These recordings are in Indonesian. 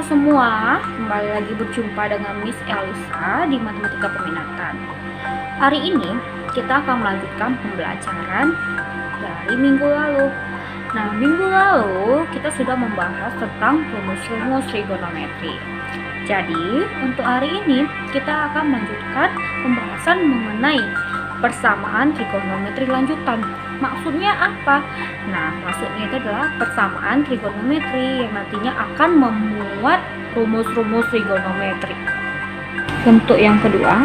semua, kembali lagi berjumpa dengan Miss Elisa di Matematika Peminatan. Hari ini kita akan melanjutkan pembelajaran dari minggu lalu. Nah, minggu lalu kita sudah membahas tentang rumus-rumus trigonometri. Jadi, untuk hari ini kita akan melanjutkan pembahasan mengenai persamaan trigonometri lanjutan. Maksudnya apa? Nah, maksudnya itu adalah persamaan trigonometri yang nantinya akan memuat rumus-rumus trigonometri. Bentuk yang kedua.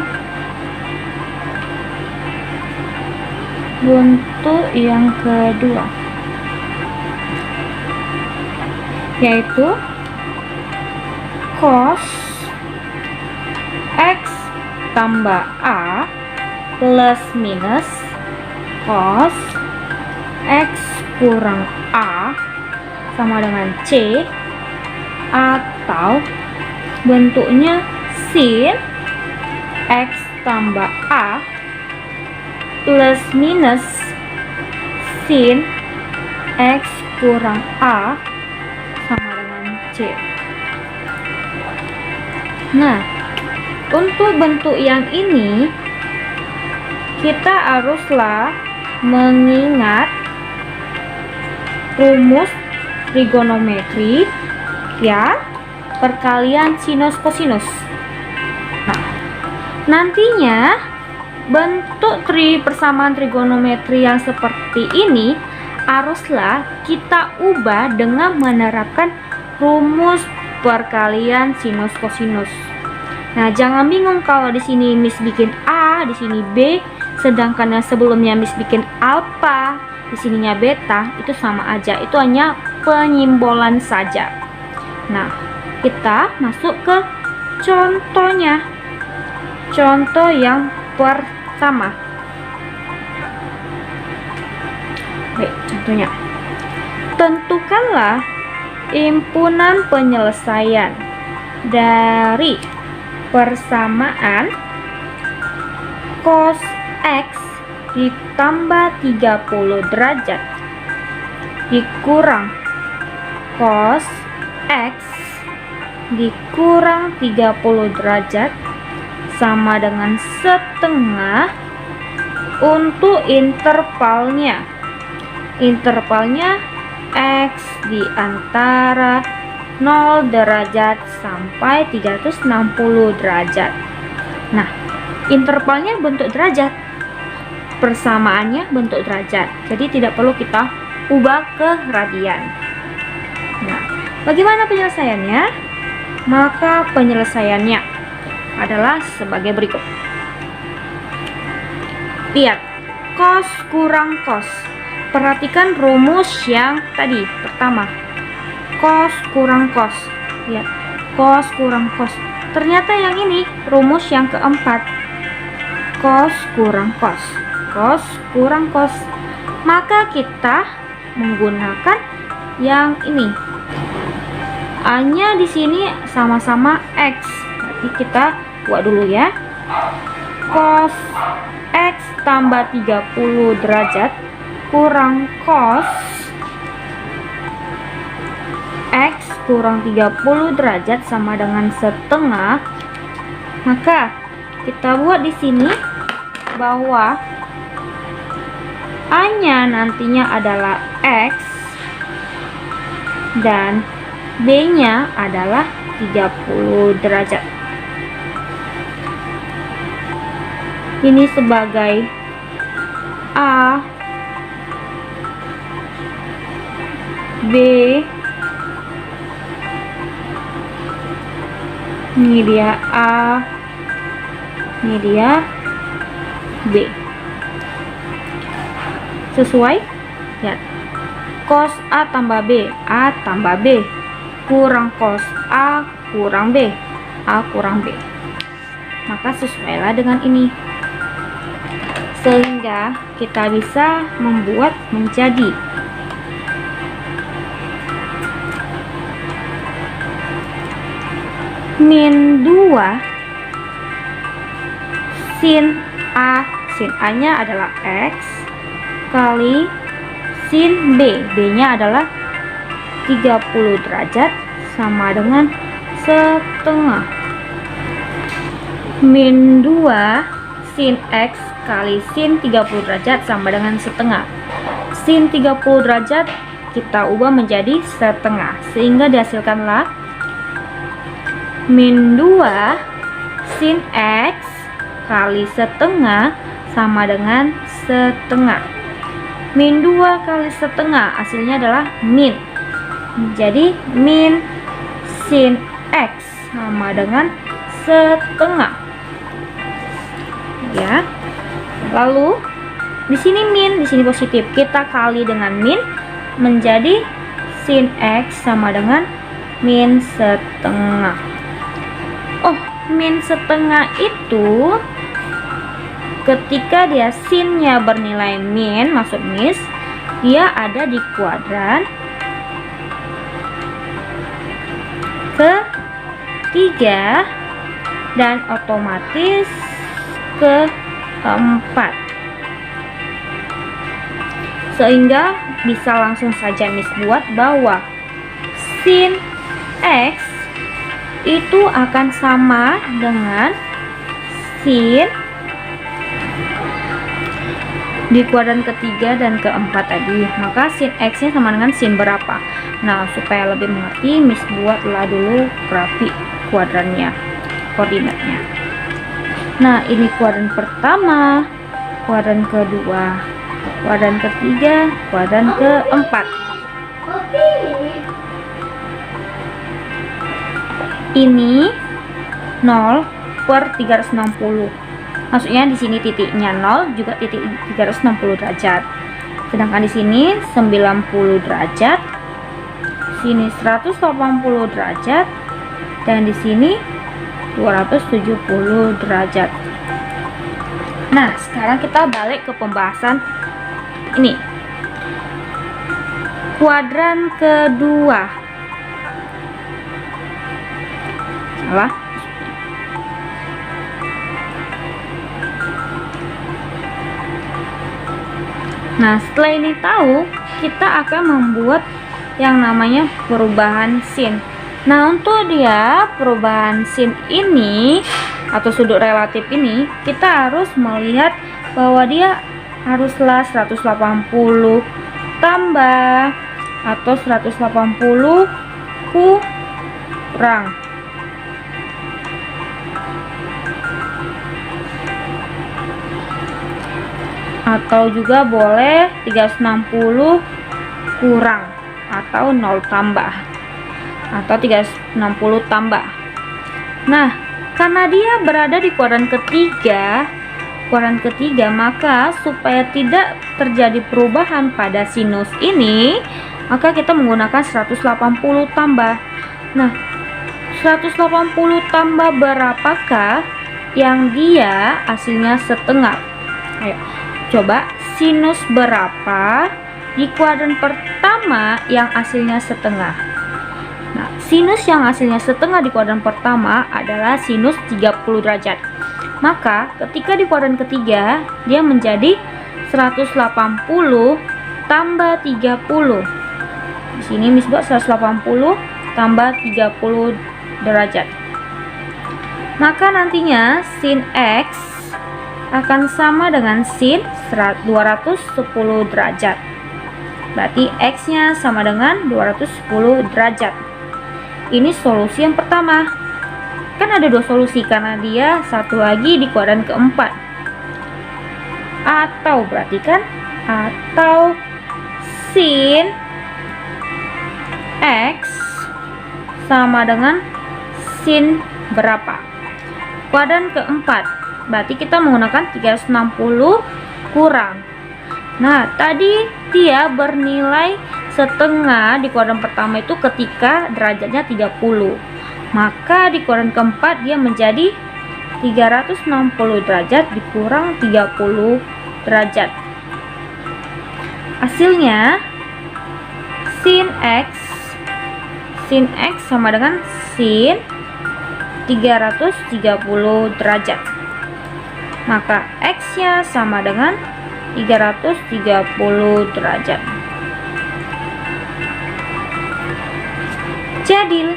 Yaitu cos X tambah A plus minus cos X kurang A sama dengan C, atau bentuknya sin X tambah A plus minus sin X kurang A sama dengan C. Nah, untuk bentuk yang ini kita haruslah mengingat rumus trigonometri ya, perkalian sinus kosinus. Nah, nantinya bentuk persamaan trigonometri yang seperti ini haruslah kita ubah dengan menerapkan rumus perkalian sinus kosinus. Nah, jangan bingung kalau di sini Miss bikin A, di sini B, sedangkan yang sebelumnya Miss bikin alfa, di sininya beta, itu sama aja. Itu hanya penyimbolan saja. Nah, kita masuk ke contohnya. Contoh yang pertama. Baik, contohnya. Tentukanlah himpunan penyelesaian dari persamaan cos X ditambah 30 derajat dikurang cos X dikurang 30 derajat sama dengan setengah untuk intervalnya. Intervalnya X di antara 0 derajat sampai 360 derajat. Nah, intervalnya bentuk derajat, persamaannya bentuk derajat, jadi tidak perlu kita ubah ke radian. Nah, bagaimana penyelesaiannya? Maka penyelesaiannya adalah sebagai berikut. Lihat, cos kurang cos. Perhatikan rumus yang tadi pertama, cos kurang cos. Lihat, cos kurang cos. Ternyata yang ini rumus yang keempat, cos kurang cos. Cos kurang cos. Maka kita menggunakan yang ini. A-nya di sini sama-sama X. Berarti kita buat dulu ya. Cos X tambah 30 derajat kurang cos X kurang 30 derajat sama dengan setengah. Maka kita buat di sini bahwa A-nya nantinya adalah X dan B-nya adalah 30 derajat. Ini sebagai A, B, ini dia A, ini dia B. Sesuai? Lihat, cos A tambah B, A tambah B, kurang cos A kurang B, A kurang B. Maka sesuailah dengan ini, sehingga kita bisa membuat menjadi min 2 sin A. Sin A-nya adalah X kali sin B. B-nya adalah 30 derajat sama dengan setengah. Min 2 sin X kali sin 30 derajat sama dengan setengah. Sin 30 derajat kita ubah menjadi setengah, sehingga dihasilkanlah min 2 sin X kali setengah sama dengan setengah. Min 2 kali setengah hasilnya adalah min. Jadi min sin X sama dengan setengah. Ya. Lalu di sini min, di sini positif. Kita kali dengan min menjadi sin X sama dengan min setengah. Oh, min setengah itu ketika dia sinnya bernilai min, maksud mis, dia ada di kuadran ketiga dan otomatis keempat, sehingga bisa langsung saja mis buat bahwa sin X itu akan sama dengan sin di kuadran ketiga dan keempat tadi. Maka sin X nya sama dengan sin berapa. Nah, supaya lebih mengerti, mis buatlah dulu grafik kuadrannya, koordinatnya. Nah, ini kuadran pertama, kuadran kedua, kuadran ketiga, kuadran keempat. Ini 0 per 360. Maksudnya di sini titiknya 0 juga titik 360 derajat. Sedangkan di sini 90 derajat, sini 180 derajat, dan di sini 270 derajat. Nah, sekarang kita balik ke pembahasan ini. Kuadran kedua. Salah. Nah, setelah ini tahu, kita akan membuat yang namanya perubahan sin. Nah, untuk dia perubahan sin ini atau sudut relatif ini, kita harus melihat bahwa dia haruslah 180 tambah atau 180 kurang. Atau juga boleh 360 kurang atau 0 tambah atau 360 tambah. Nah, karena dia berada di kuadran ketiga, maka supaya tidak terjadi perubahan pada sinus ini, maka kita menggunakan 180 tambah. Nah, 180 tambah berapakah yang dia hasilnya setengah? Ayo, coba sinus berapa di kuadran pertama yang hasilnya setengah? Nah, sinus yang hasilnya setengah di kuadran pertama adalah sinus 30 derajat. Maka ketika di kuadran ketiga, dia menjadi 180 tambah 30. Di sini mis buat 180 tambah 30 derajat. Maka nantinya sin X akan sama dengan sin 210 derajat. Berarti X-nya sama dengan 210 derajat. Ini solusi yang pertama. Kan ada dua solusi karena dia satu lagi di kuadran keempat. Atau berarti kan, atau sin X sama dengan sin berapa? Kuadran keempat. Berarti kita menggunakan 360 kurang. Nah, tadi dia bernilai setengah di kuadran pertama itu ketika derajatnya 30. Maka di kuadran keempat dia menjadi 360 derajat dikurang 30 derajat. Hasilnya sin X sama dengan sin 330 derajat. Maka X-nya sama dengan 330 derajat. Jadi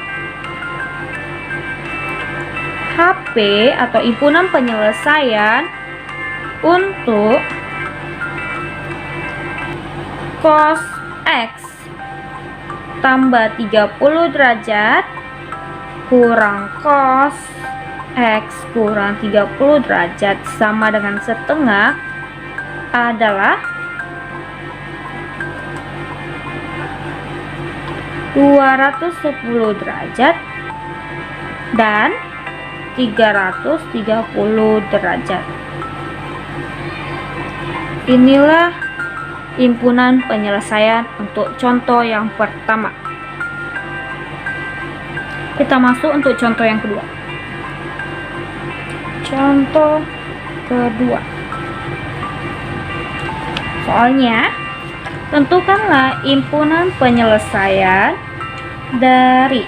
HP atau himpunan penyelesaian untuk cos X tambah 30 derajat kurang cos X kurang 30 derajat sama dengan setengah adalah 210 derajat dan 330 derajat. Inilah himpunan penyelesaian untuk contoh yang pertama. Kita masuk untuk contoh yang kedua. Contoh kedua. Soalnya, tentukanlah himpunan penyelesaian dari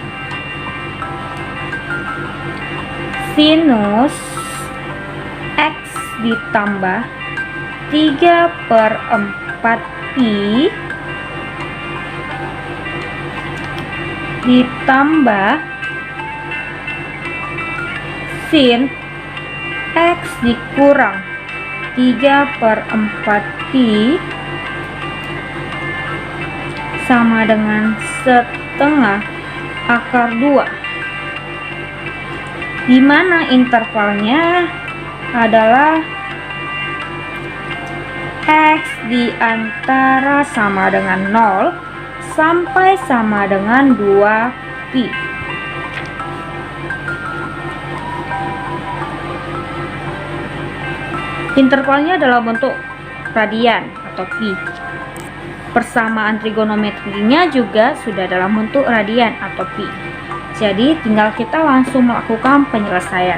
sinus X ditambah 3/4 pi ditambah sin X dikurang 3/4 pi sama dengan setengah akar 2, di mana intervalnya adalah X di antara sama dengan 0 sampai sama dengan 2 pi. Intervalnya adalah bentuk radian atau pi. Persamaan trigonometrinya juga sudah dalam bentuk radian atau pi. Jadi tinggal kita langsung melakukan penyelesaian.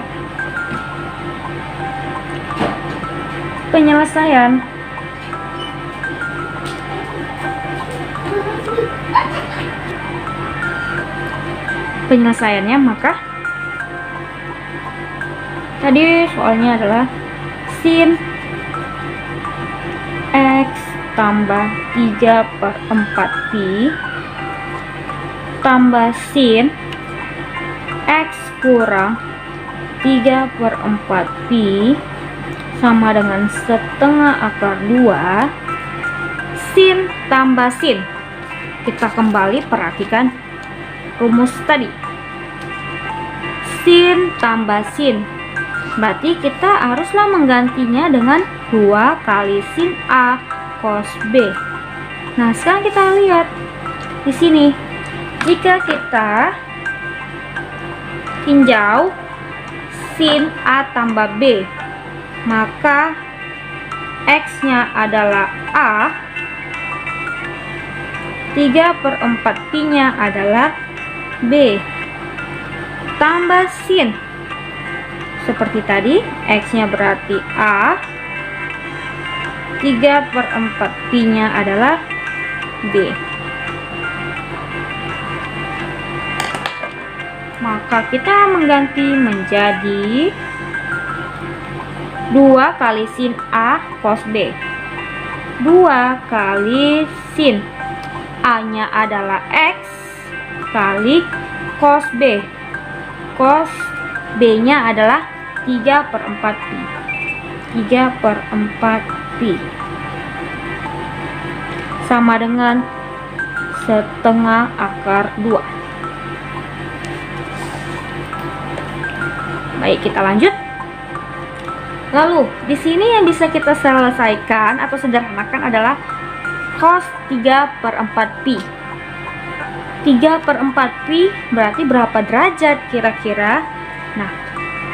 Penyelesaiannya maka tadi soalnya adalah sin X tambah 3/4 pi tambah sin X kurang 3/4 pi sama dengan setengah akar 2 sin tambah sin. Kita kembali perhatikan rumus tadi. Sin tambah sin, berarti kita haruslah menggantinya dengan 2 kali sin A cos B. Nah, sekarang kita lihat di sini. Jika kita tinjau sin A tambah B, maka X-nya adalah A, 3/4 pi-nya adalah B, tambah sin. Seperti tadi, X-nya berarti A, 3/4 pi-nya adalah B. Maka kita mengganti menjadi 2 kali sin A cos B. 2 kali sin A-nya adalah X kali cos B. Cos B-nya adalah 3/4 pi. 3/4 pi sama dengan setengah akar 2. Baik, kita lanjut. Lalu, di sini yang bisa kita selesaikan atau sederhanakan adalah cos 3/4 pi. 3/4 pi berarti berapa derajat kira-kira? Nah,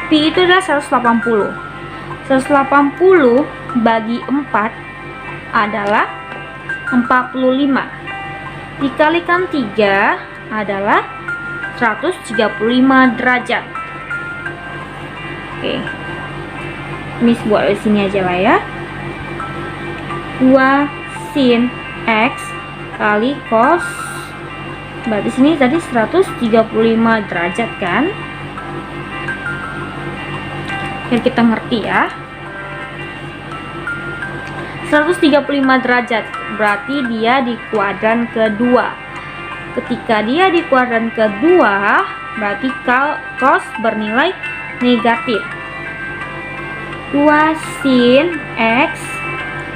pi itu adalah 180. 180 bagi 4 adalah 45. Dikalikan 3 adalah 135 derajat. Oke. Miss buat di sini aja lah ya. 2 sin X kali cos, berarti sini tadi 135 derajat kan? Biar kita ngerti ya. 135 derajat berarti dia di kuadran kedua. Ketika dia di kuadran kedua, berarti cos bernilai negatif. 2 sin X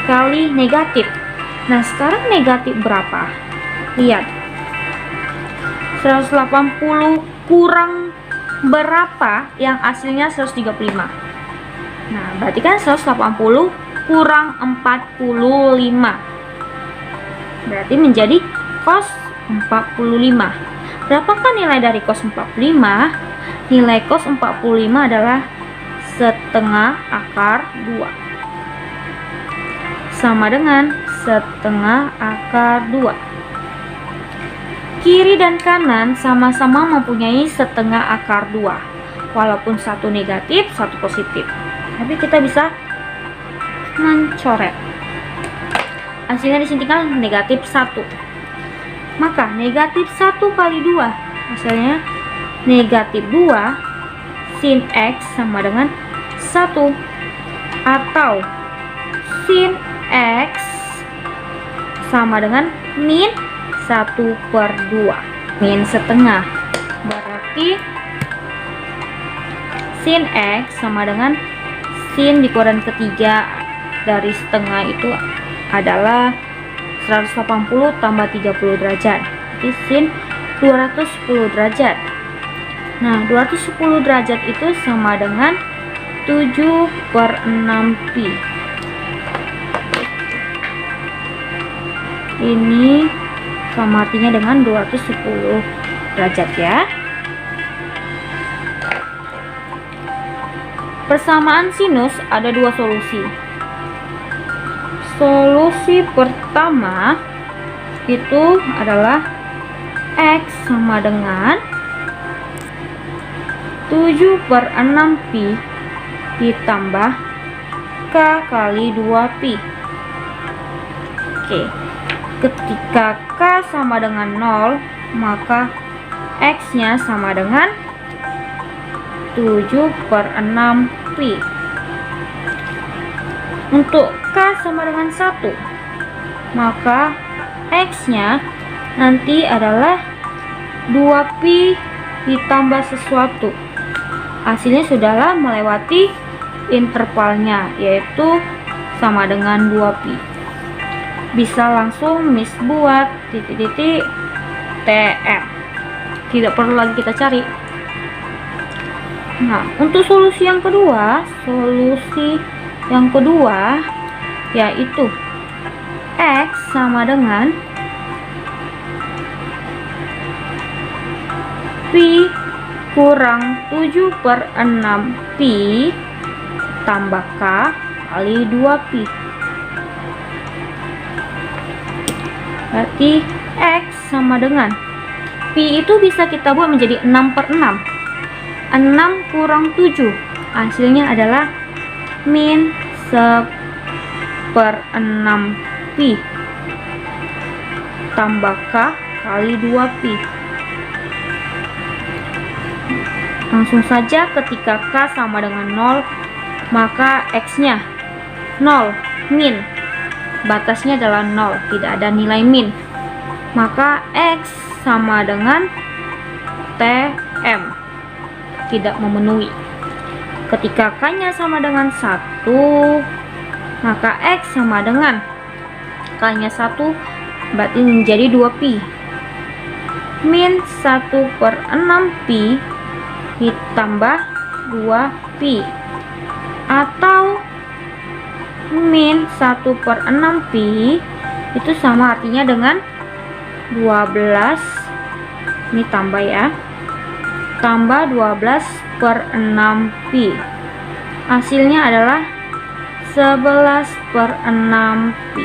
kali negatif. Nah, sekarang negatif berapa? Lihat. 180 kurang berapa yang hasilnya 135. Nah, berarti kan 180 kurang 45. Berarti menjadi cos 45. Berapakah nilai dari cos 45? Nilai cos 45 adalah setengah akar 2. Sama dengan setengah akar 2. Kiri dan kanan sama-sama mempunyai setengah akar 2. Walaupun satu negatif, satu positif. Tapi kita bisa mencoret. Hasilnya di sini kan negatif 1. Maka negatif 1 kali 2 hasilnya negatif 2 sin X sama dengan 1, atau sin X sama dengan min 1/2, min setengah. Berarti sin X sama dengan sin dikurangi ketiga dari setengah itu adalah 180 tambah 30 derajat. Jadi sin 210 derajat. Nah, 210 derajat itu sama dengan 7/6pi. Ini sama artinya dengan 210 derajat ya. Persamaan sinus ada dua solusi. Solusi pertama itu adalah X sama dengan 7/6pi ditambah K kali 2pi. Oke, ketika K sama dengan 0, maka X nya sama dengan 7/6pi. Untuk K sama dengan 1, maka X nya nanti adalah 2pi ditambah sesuatu. Hasilnya sudahlah melewati intervalnya, yaitu sama dengan 2pi. Bisa langsung Miss buat titik-titik TR. Tidak perlu lagi kita cari. Nah, untuk solusi yang kedua yaitu X sama dengan pi kurang 7/6pi tambah K kali 2pi. Berarti X sama dengan pi itu bisa kita buat menjadi 6/6. 6 kurang 7 hasilnya adalah min 1/6pi tambah K kali 2pi. Langsung saja ketika K sama dengan 0, maka X nya 0, min. Batasnya adalah 0, tidak ada nilai min. Maka X sama dengan TM, tidak memenuhi. Ketika K nya sama dengan 1, maka X sama dengan K nya 1, berarti menjadi 2pi. Min 1/6pi ditambah 2pi, atau min 1/6pi itu sama artinya dengan 12, ini tambah ya, tambah 12/6pi. Hasilnya adalah 11/6pi.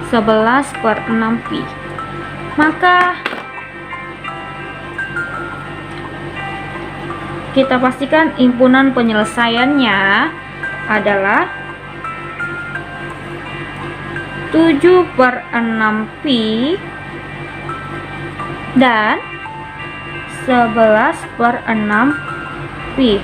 11/6pi. Maka kita pastikan himpunan penyelesaiannya adalah 7/6pi dan 11/6pi.